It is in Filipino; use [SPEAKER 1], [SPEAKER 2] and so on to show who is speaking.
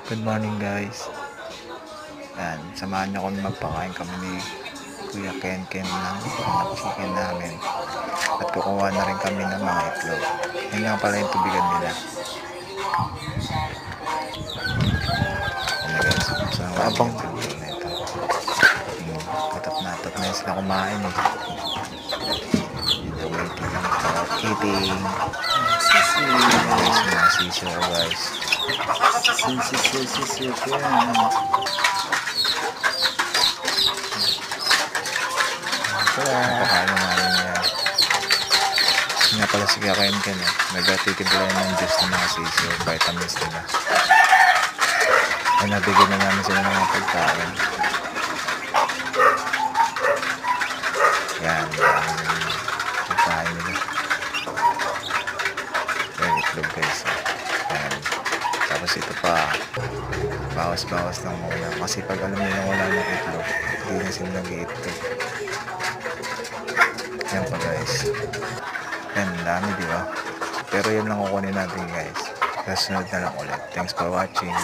[SPEAKER 1] Good morning guys. Yan, samahan niyo kami magpakain kami ni Kuya Ken ng chicken namin. At kukuha na rin kami ng mga itlog. Yan nga pala yung tubigan nila. Yan na guys, samahan niyo yung itlog na ito. Katap na sila kumain eh. Waiting lang for eating. Sisi. Guys, mga sisi guys. Sisi. Napakain na namin niya. Nga pala si Kakain Ken eh. Nagtitimpla ng juice ng mga sisi o vitamins nila. Ay nabigyan na namin sila ng mga pagkain. Yan. Pagkain nila. Yan itlog guys. Yan. Tapos ito pa. Bawas-bawas lang muna. Kasi pag alam nyo na wala ng itlog, hindi na sila nag-iitlog. Yan pa guys. Yan, dami diba? Pero yan lang kukunin natin guys. Kasunod na lang ulit. Thanks for watching.